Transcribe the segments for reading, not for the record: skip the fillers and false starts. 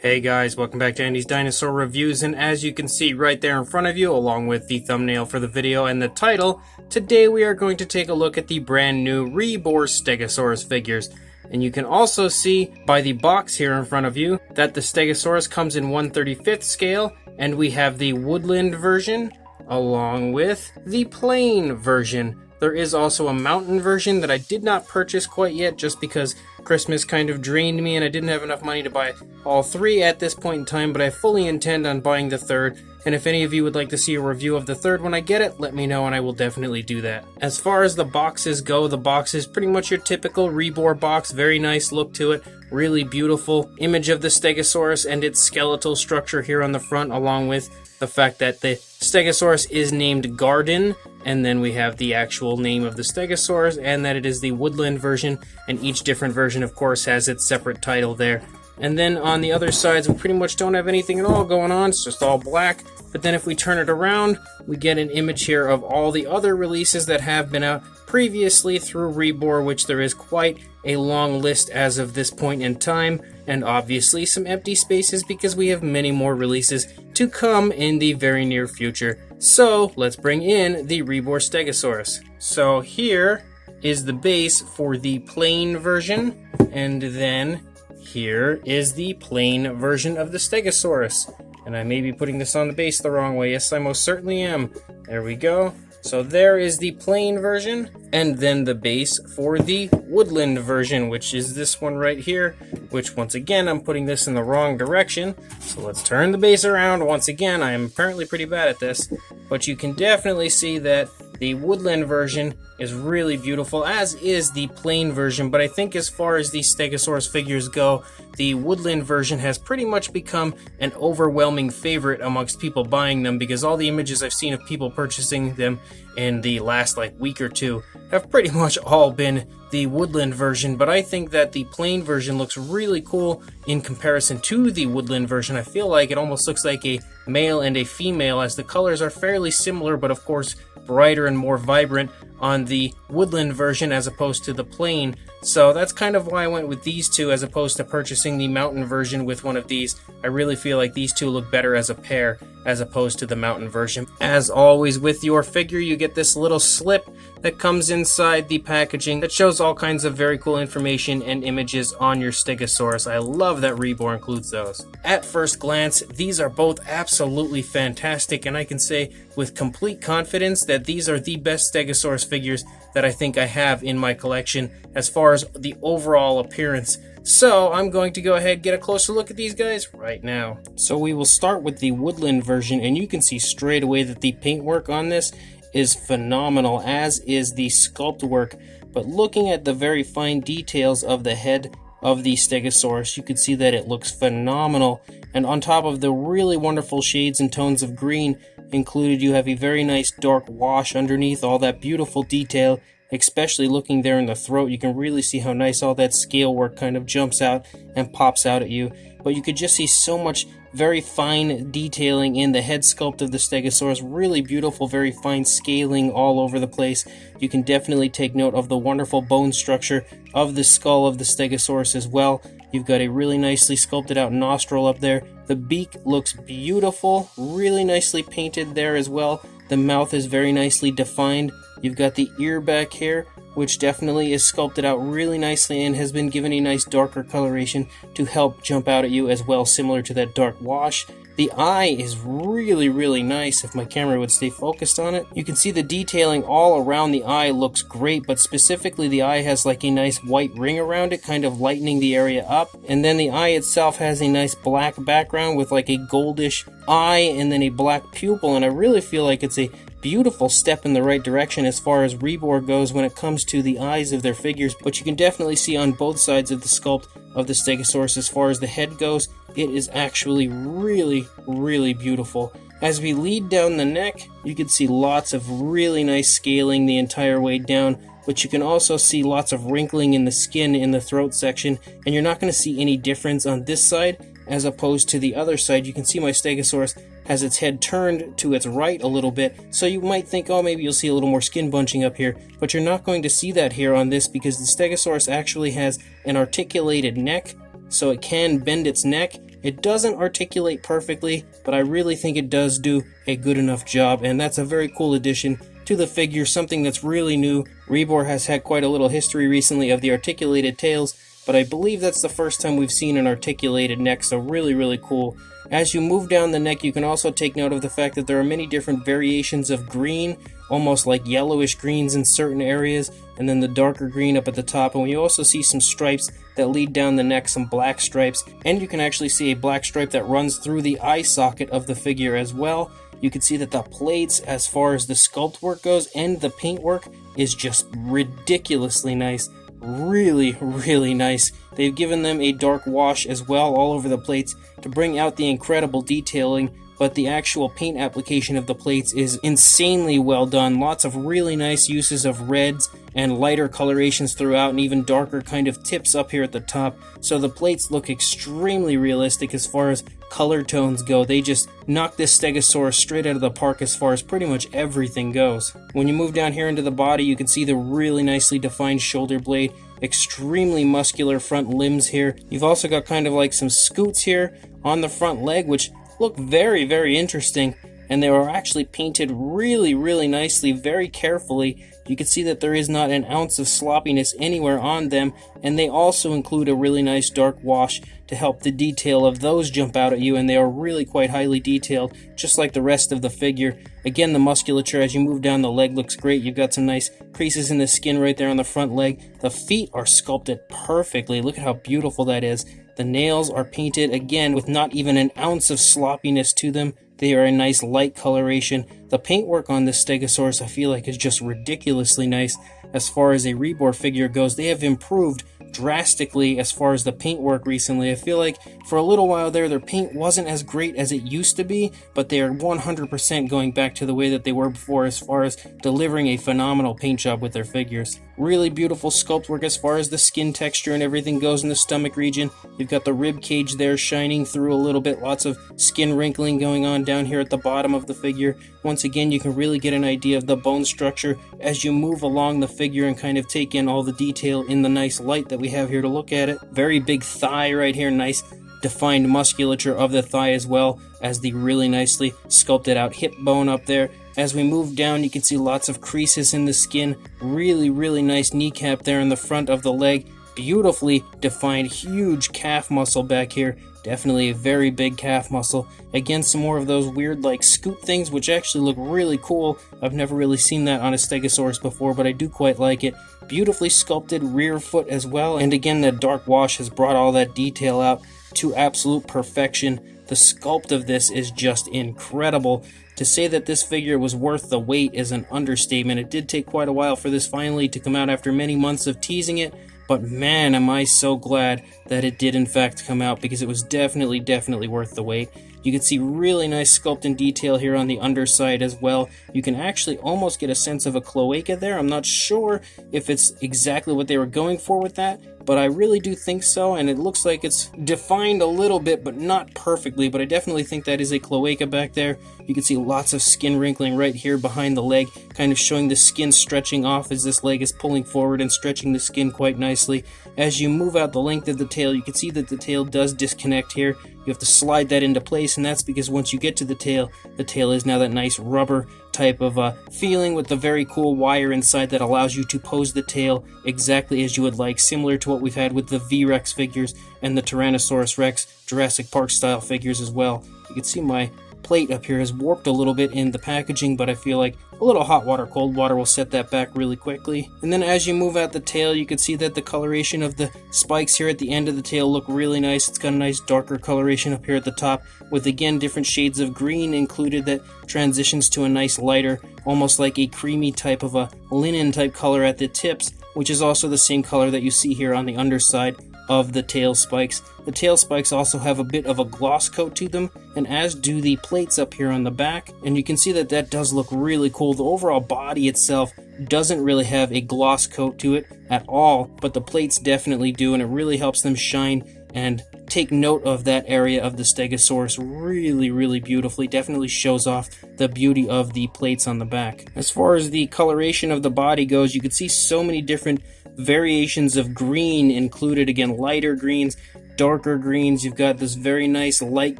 Hey guys, welcome back to Andy's Dinosaur Reviews, and as you can see right there in front of you, along with the thumbnail for the video and the title, today we are going to take a look at the brand new Rebor Stegosaurus figures. And you can also see by the box here in front of you that the Stegosaurus comes in 1/35th scale, and we have the Woodland version along with the Plain version. There is also a mountain version that I did not purchase quite yet just because Christmas kind of drained me and I didn't have enough money to buy all three at this point in time, but I fully intend on buying the third. And if any of you would like to see a review of the third when I get it, let me know and I will definitely do that. As far as the boxes go, the box is pretty much your typical Rebor box. Very nice look to it. Really beautiful image of the Stegosaurus and its skeletal structure here on the front, along with the fact that the Stegosaurus is named Garden, and then we have the actual name of the Stegosaurus, and that it is the Woodland version, and each different version, of course, has its separate title there. And then on the other sides, we pretty much don't have anything at all going on. It's just all black. But then if we turn it around, we get an image here of all the other releases that have been out previously through Rebor, which there is quite a long list as of this point in time, and obviously some empty spaces because we have many more releases to come in the very near future. So let's bring in the Rebor Stegosaurus. So here is the base for the plain version, and then here is the plain version of the Stegosaurus. And I may be putting this on the base the wrong way. Yes, I most certainly am. There we go. So there is the plain version, and then the base for the Woodland version, which is this one right here, which once again, I'm putting this in the wrong direction. So let's turn the base around once again. I am apparently pretty bad at this, but you can definitely see that the Woodland version is really beautiful, as is the plain version, but I think as far as these Stegosaurus figures go, the Woodland version has pretty much become an overwhelming favorite amongst people buying them, because all the images I've seen of people purchasing them in the last week or two have pretty much all been the Woodland version. But I think that the plain version looks really cool in comparison to the Woodland version. I feel like it almost looks like a male and a female, as the colors are fairly similar, but of course brighter and more vibrant on the Woodland version as opposed to the plain. So that's kind of why I went with these two as opposed to purchasing the mountain version with one of these. I really feel like these two look better as a pair as opposed to the mountain version. As always with your figure, you get this little slip that comes inside the packaging that shows all kinds of very cool information and images on your Stegosaurus. I love that Rebor includes those. At first glance, these are both absolutely fantastic, and I can say with complete confidence that these are the best Stegosaurus figures that I think I have in my collection as far as the overall appearance. So I'm going to go ahead and get a closer look at these guys right now. So we will start with the Woodland version, and you can see straight away that the paintwork on this is phenomenal, as is the sculpt work. But looking at the very fine details of the head of the Stegosaurus, you can see that it looks phenomenal. And on top of the really wonderful shades and tones of green included, you have a very nice dark wash underneath all that beautiful detail. Especially looking there in the throat, you can really see how nice all that scale work kind of jumps out and pops out at you. But you could just see so much very fine detailing in the head sculpt of the Stegosaurus. Really beautiful, very fine scaling all over the place. You can definitely take note of the wonderful bone structure of the skull of the Stegosaurus as well. You've got a really nicely sculpted out nostril up there. The beak looks beautiful, really nicely painted there as well. The mouth is very nicely defined. You've got the ear back here, which definitely is sculpted out really nicely and has been given a nice darker coloration to help jump out at you as well, similar to that dark wash. The eye is really, really nice if my camera would stay focused on it. You can see the detailing all around the eye looks great, but specifically the eye has like a nice white ring around it, kind of lightening the area up. And then the eye itself has a nice black background with like a goldish eye and then a black pupil, and I really feel like it's a beautiful step in the right direction as far as Rebor goes when it comes to the eyes of their figures. But you can definitely see on both sides of the sculpt of the Stegosaurus, as far as the head goes, it is actually really, really beautiful. As we lead down the neck, you can see lots of really nice scaling the entire way down, but you can also see lots of wrinkling in the skin in the throat section, and you're not going to see any difference on this side as opposed to the other side. You can see my Stegosaurus has its head turned to its right a little bit, so you might think, oh, maybe you'll see a little more skin bunching up here, but you're not going to see that here on this, because the Stegosaurus actually has an articulated neck, so it can bend its neck, It doesn't articulate perfectly, but I really think it does do a good enough job, and that's a very cool addition to the figure, something that's really new. Rebor has had quite a little history recently of the articulated tails, but I believe that's the first time we've seen an articulated neck, so really cool. As you move down the neck, you can also take note of the fact that there are many different variations of green, almost like yellowish greens in certain areas, and then the darker green up at the top. And we also see some stripes that lead down the neck, some black stripes, and you can actually see a black stripe that runs through the eye socket of the figure as well. You can see that the plates, as far as the sculpt work goes, and the paintwork is just ridiculously nice. Really nice. They've given them a dark wash as well all over the plates to bring out the incredible detailing, but the actual paint application of the plates is insanely well done. Lots of really nice uses of reds and lighter colorations throughout, and even darker kind of tips up here at the top. So the plates look extremely realistic as far as color tones go. They just knock this Stegosaurus straight out of the park as far as pretty much everything goes. When you move down here into the body, you can see the really nicely defined shoulder blade, extremely muscular front limbs here. You've also got kind of like some scoots here on the front leg, which look very interesting, and they were actually painted really nicely, very carefully. You can see that there is not an ounce of sloppiness anywhere on them, and they also include a really nice dark wash to help the detail of those jump out at you, and they are really quite highly detailed, just like the rest of the figure. Again, the musculature as you move down the leg looks great. You've got some nice creases in the skin right there on the front leg. The feet are sculpted perfectly. Look at how beautiful that is. The nails are painted, again, with not even an ounce of sloppiness to them. They are a nice light coloration. The paintwork on this Stegosaurus, I feel like, is just ridiculously nice. As far as a Rebor figure goes, they have improved drastically as far as the paintwork recently. I feel like for a little while there, their paint wasn't as great as it used to be, but they are 100% going back to the way that they were before as far as delivering a phenomenal paint job with their figures. Really beautiful sculpt work as far as the skin texture and everything goes in the stomach region. You've got the rib cage there shining through a little bit, lots of skin wrinkling going on down here at the bottom of the figure. Once again, you can really get an idea of the bone structure as you move along the figure and kind of take in all the detail in the nice light that we have here to look at it. Very big thigh right here, nice defined musculature of the thigh as well as the really nicely sculpted out hip bone up there. As we move down, you can see lots of creases in the skin. Really nice kneecap there in the front of the leg. Beautifully defined, huge calf muscle back here. Definitely a very big calf muscle. Again, some more of those weird like scoop things, which actually look really cool. I've never really seen that on a Stegosaurus before, but I do quite like it. Beautifully sculpted rear foot as well. And again, that dark wash has brought all that detail out to absolute perfection. The sculpt of this is just incredible. To say that this figure was worth the wait is an understatement. It did take quite a while for this finally to come out after many months of teasing it, but man, am I so glad that it did in fact come out, because it was definitely worth the wait. You can see really nice sculpt and detail here on the underside as well. You can actually almost get a sense of a cloaca there. I'm not sure if it's exactly what they were going for with that, but I really do think so, and it looks like it's defined a little bit, but not perfectly, but I definitely think that is a cloaca back there. You can see lots of skin wrinkling right here behind the leg, kind of showing the skin stretching off as this leg is pulling forward and stretching the skin quite nicely. As you move out the length of the tail, you can see that the tail does disconnect here. You have to slide that into place, and that's because once you get to the tail is now that nice rubber type of feeling with the very cool wire inside that allows you to pose the tail exactly as you would like, similar to what we've had with the V-Rex figures and the Tyrannosaurus Rex Jurassic Park style figures as well. You can see my plate up here has warped a little bit in the packaging, but I feel like a little hot water, cold water will set that back really quickly. And then as you move out the tail, you can see that the coloration of the spikes here at the end of the tail look really nice. It's got a nice darker coloration up here at the top with, again, different shades of green included that transitions to a nice lighter, almost like a creamy type of a linen type color at the tips, which is also the same color that you see here on the underside of the tail spikes. The tail spikes also have a bit of a gloss coat to them, and as do the plates up here on the back, and you can see that that does look really cool. The overall body itself doesn't really have a gloss coat to it at all, but the plates definitely do, and it really helps them shine and take note of that area of the Stegosaurus really beautifully. Definitely shows off the beauty of the plates on the back. As far as the coloration of the body goes, you can see so many different variations of green included. Again, lighter greens, darker greens. You've got this very nice light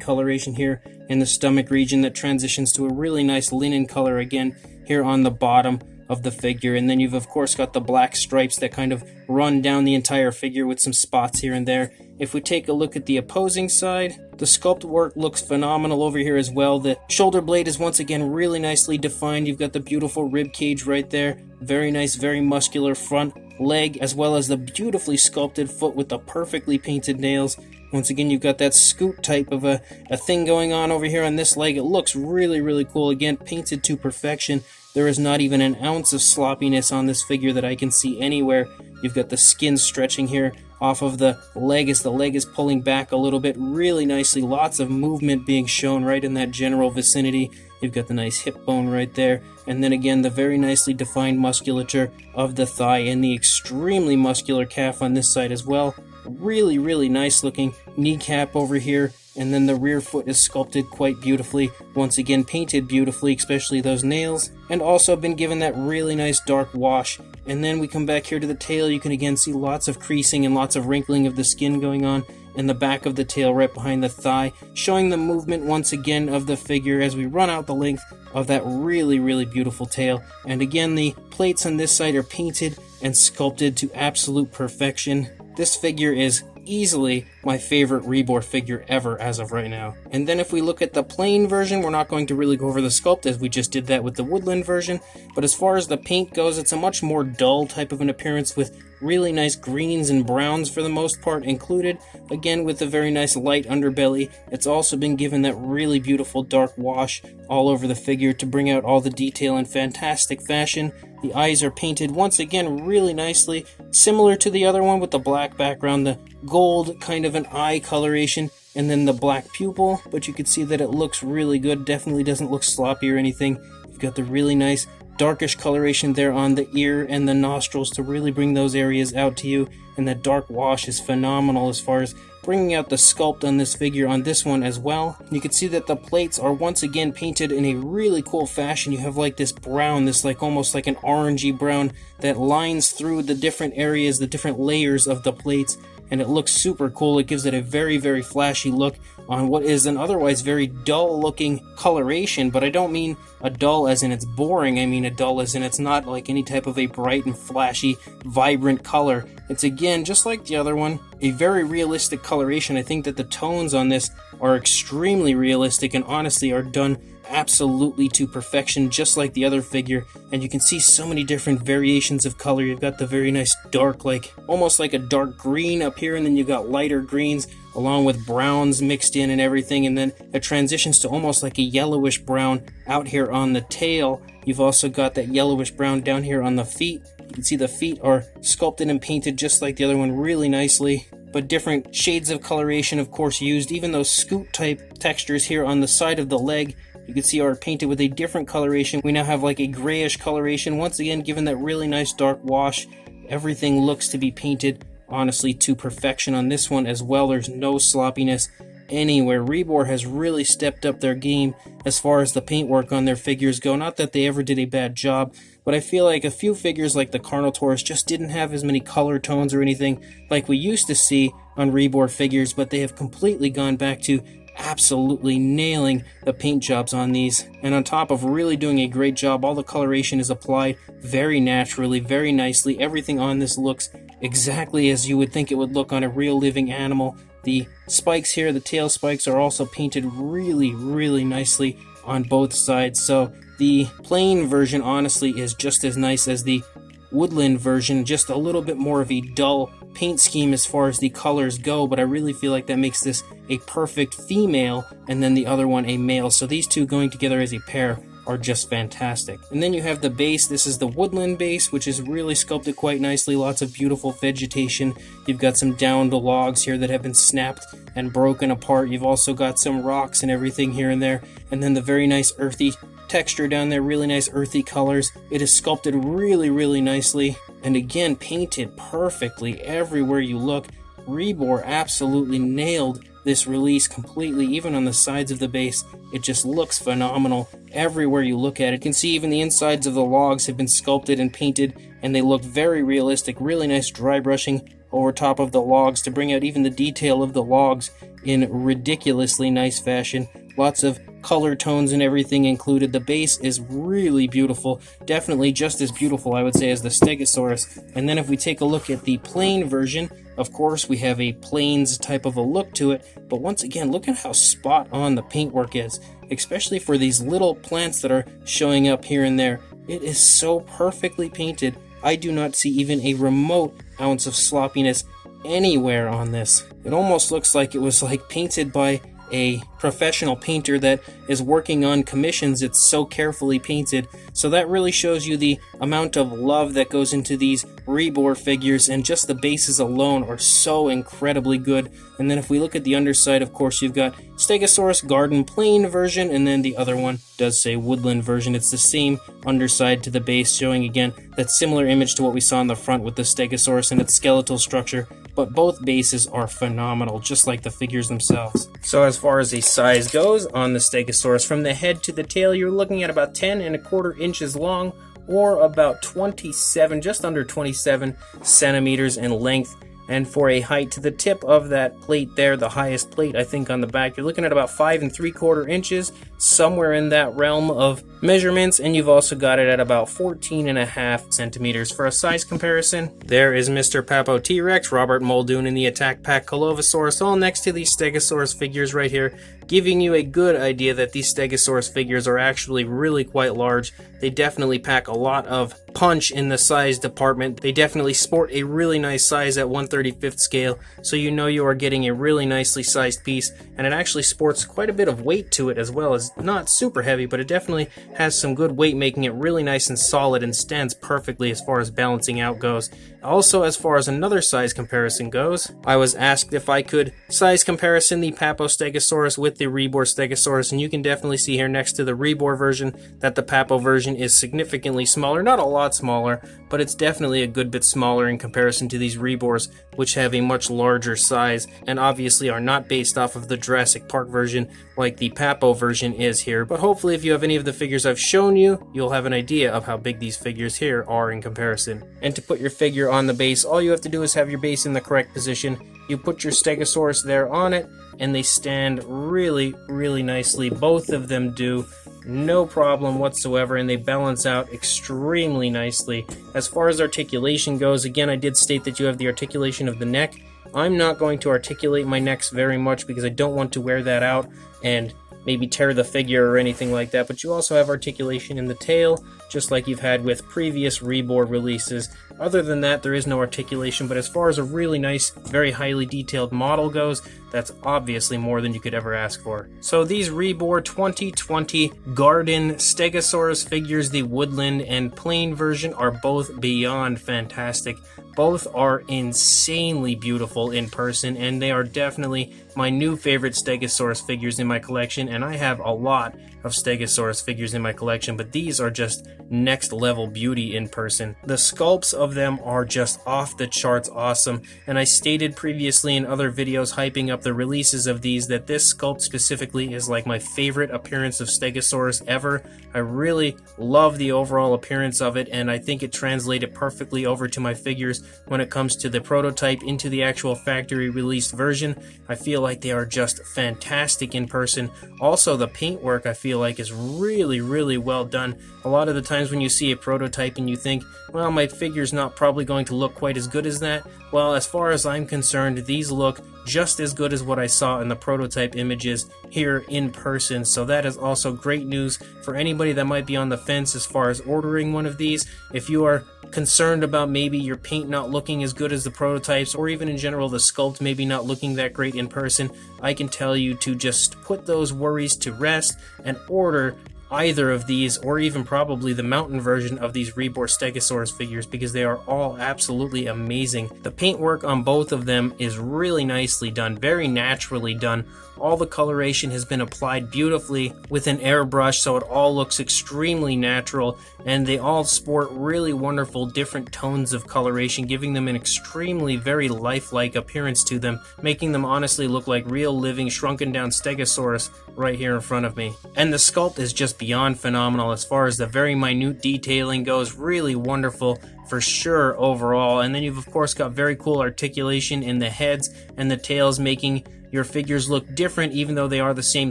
coloration here in the stomach region that transitions to a really nice linen color again here on the bottom of the figure. And then you've of course got the black stripes that kind of run down the entire figure with some spots here and there. If we take a look at the opposing side, the sculpt work looks phenomenal over here as well. The shoulder blade is once again really nicely defined. You've got the beautiful rib cage right there. Very nice, very muscular front leg, as well as the beautifully sculpted foot with the perfectly painted nails. Once again, you've got that scoot type of a thing going on over here on this leg. It looks really, really cool. Again, painted to perfection. There is not even an ounce of sloppiness on this figure that I can see anywhere. You've got the skin stretching here off of the leg as the leg is pulling back a little bit really nicely. Lots of movement being shown right in that general vicinity. You've got the nice hip bone right there. And then again, the very nicely defined musculature of the thigh and the extremely muscular calf on this side as well. Really, really nice looking kneecap over here. And then the rear foot is sculpted quite beautifully. Once again, painted beautifully, especially those nails. And also been given that really nice dark wash. And then we come back here to the tail. You can again see lots of creasing and lots of wrinkling of the skin going on in the back of the tail right behind the thigh, showing the movement once again of the figure as we run out the length of that really, really beautiful tail. And again, the plates on this side are painted and sculpted to absolute perfection. This figure is easily my favorite Rebor figure ever as of right now. And then if we look at the plain version, we're not going to really go over the sculpt as we just did that with the woodland version, but as far as the paint goes, it's a much more dull type of an appearance with really nice greens and browns for the most part included, again with a very nice light underbelly. It's also been given that really beautiful dark wash all over the figure to bring out all the detail in fantastic fashion. The eyes are painted once again really nicely, similar to the other one with the black background, the gold kind of an eye coloration, and then the black pupil, but you can see that it looks really good. Definitely doesn't look sloppy or anything. You've got the really nice darkish coloration there on the ear and the nostrils to really bring those areas out to you, and that dark wash is phenomenal as far as bringing out the sculpt on this figure on this one as well. You can see that the plates are once again painted in a really cool fashion. You have like this brown, this like almost like an orangey brown that lines through the different areas, the different layers of the plates, and it looks super cool. It gives it a very, very flashy look on what is an otherwise very dull looking coloration, but I don't mean a dull as in it's boring. I mean a dull as in it's not like any type of a bright and flashy, vibrant color. It's again, just like the other one, a very realistic coloration. I think that the tones on this are extremely realistic and honestly are done absolutely to perfection, just like the other figure. And you can see so many different variations of color. You've got the very nice dark, like almost like a dark green up here, and then you've got lighter greens along with browns mixed in and everything, and then it transitions to almost like a yellowish brown out here on the tail. You've also got that yellowish brown down here on the feet. You can see the feet are sculpted and painted just like the other one really nicely, but different shades of coloration of course used. Even those scoot type textures here on the side of the leg, you can see are painted with a different coloration. We now have like a grayish coloration, once again given that really nice dark wash. Everything looks to be painted honestly to perfection on this one as well. There's no sloppiness anywhere. Rebor has really stepped up their game as far as the paintwork on their figures go. Not that they ever did a bad job, but I feel like a few figures like the Carnotaurus just didn't have as many color tones or anything like we used to see on Rebor figures, but they have completely gone back to absolutely nailing the paint jobs on these. And on top of really doing a great job, all the coloration is applied very naturally, very nicely. Everything on this looks exactly as you would think it would look on a real living animal. The spikes here, the tail spikes, are also painted really, really nicely on both sides. So the plain version honestly is just as nice as the woodland version, just a little bit more of a dull paint scheme as far as the colors go, but I really feel like that makes this a perfect female and then the other one a male. So these two going together as a pair are just fantastic. And then you have the base. This is the woodland base, which is really sculpted quite nicely. Lots of beautiful vegetation. You've got some downed logs here that have been snapped and broken apart. You've also got some rocks and everything here and there. And then the very nice earthy texture down there, really nice earthy colors. It is sculpted really, really nicely. And again, painted perfectly everywhere you look. Rebor absolutely nailed this release completely, even on the sides of the base. It just looks phenomenal everywhere you look at it. You can see even the insides of the logs have been sculpted and painted, and they look very realistic. Really nice dry brushing over top of the logs to bring out even the detail of the logs in ridiculously nice fashion. Lots of color tones and everything included. The base is really beautiful, definitely just as beautiful, I would say, as the Stegosaurus. And then if we take a look at the plain version, of course we have a plains type of a look to it, but once again, look at how spot on the paintwork is, especially for these little plants that are showing up here and there. It is so perfectly painted. I do not see even a remote ounce of sloppiness anywhere on this. It almost looks like it was painted by a professional painter that is working on commissions. It's so carefully painted. So that really shows you the amount of love that goes into these Rebor figures, and just the bases alone are so incredibly good. And then if we look at the underside, of course, you've got Stegosaurus Garden Plain version, and then the other one does say Woodland version. It's the same underside to the base, showing again that similar image to what we saw in the front with the Stegosaurus and its skeletal structure. But both bases are phenomenal, just like the figures themselves. So as far as the size goes on the Stegosaurus, from the head to the tail, you're looking at about 10¼ inches long, or about 27, just under 27 centimeters in length. And for a height to the tip of that plate there, the highest plate I think on the back, you're looking at about 5¾ inches, somewhere in that realm of measurements. And you've also got it at about 14½ centimeters. For a size comparison, there is Mr. Papo T-Rex, Robert Muldoon, and the Attack Pack Colovosaurus, all next to these Stegosaurus figures right here, giving you a good idea that these Stegosaurus figures are actually really quite large. They definitely pack a lot of punch in the size department. They definitely sport a really nice size at 1/35 scale, so you know you are getting a really nicely sized piece, and it actually sports quite a bit of weight to it as well. As not super heavy, but it definitely has some good weight, making it really nice and solid and stands perfectly as far as balancing out goes. Also, as far as another size comparison goes, I was asked if I could size comparison the Papo Stegosaurus with the Rebor Stegosaurus, and you can definitely see here next to the Rebor version that the Papo version is significantly smaller. Not a lot smaller, but it's definitely a good bit smaller in comparison to these Rebors, which have a much larger size and obviously are not based off of the Jurassic Park version like the Papo version is here. But hopefully if you have any of the figures I've shown you, you'll have an idea of how big these figures here are in comparison. And to put your figure on the base, all you have to do is have your base in the correct position. You put your Stegosaurus there on it, and they stand really, really nicely. Both of them do. No problem whatsoever, and they balance out extremely nicely. As far as articulation goes, again, I did state that you have the articulation of the neck. I'm not going to articulate my necks very much because I don't want to wear that out and maybe tear the figure or anything like that, but you also have articulation in the tail, just like you've had with previous Rebor releases. Other than that, there is no articulation, but as far as a really nice, very highly detailed model goes, that's obviously more than you could ever ask for. So these Rebor 2020 Garden Stegosaurus figures, the Woodland and Plain version, are both beyond fantastic. Both are insanely beautiful in person, and they are definitely my new favorite Stegosaurus figures in my collection, and I have a lot of Stegosaurus figures in my collection, but these are just next level beauty in person. The sculpts of them are just off the charts awesome, and I stated previously in other videos hyping up the releases of these that this sculpt specifically is like my favorite appearance of Stegosaurus ever. I really love the overall appearance of it, and I think it translated perfectly over to my figures when it comes to the prototype into the actual factory released version. I feel like they are just fantastic in person. Also, the paintwork I feel like is really, really well done. A lot of the times when you see a prototype and you think, well, my figure's not probably going to look quite as good as that. Well, as far as I'm concerned, these look just as good as what I saw in the prototype images here in person. So that is also great news for anybody that might be on the fence as far as ordering one of these. If you are concerned about maybe your paint not looking as good as the prototypes, or even in general the sculpt maybe not looking that great in person, I can tell you to just put those worries to rest and order either of these, or even probably the mountain version of these Rebor Stegosaurus figures, because they are all absolutely amazing. The paintwork on both of them is really nicely done, very naturally done. All the coloration has been applied beautifully with an airbrush, so it all looks extremely natural, and they all sport really wonderful different tones of coloration, giving them an extremely very lifelike appearance to them, making them honestly look like real living shrunken down Stegosaurus right here in front of me. And the sculpt is just beyond phenomenal as far as the very minute detailing goes. Really wonderful for sure overall. And then you've of course got very cool articulation in the heads and the tails, making your figures look different. Even though they are the same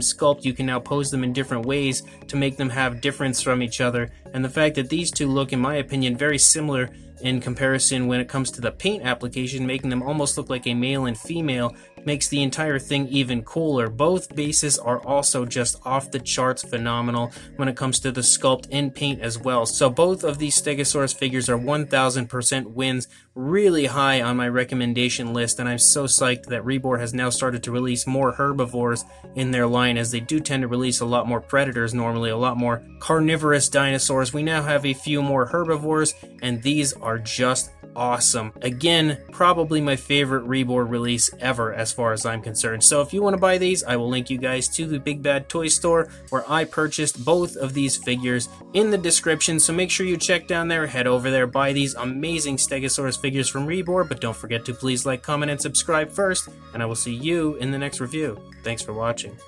sculpt, you can now pose them in different ways to make them have difference from each other. And the fact that these two look, in my opinion, very similar in comparison when it comes to the paint application, making them almost look like a male and female, makes the entire thing even cooler. Both bases are also just off the charts phenomenal when it comes to the sculpt and paint as well. So both of these Stegosaurus figures are 1000% wins, really high on my recommendation list, and I'm so psyched that Rebor has now started to release more herbivores in their line, as they do tend to release a lot more predators normally, a lot more carnivorous dinosaurs. We now have a few more herbivores, and these are just awesome. Again, probably my favorite Rebor release ever as far as I'm concerned. So if you want to buy these, I will link you guys to the Big Bad Toy Store where I purchased both of these figures in the description. So make sure you check down there, head over there, buy these amazing Stegosaurus figures from Rebor, but don't forget to please like, comment, and subscribe first, and I will see you in the next review. Thanks for watching.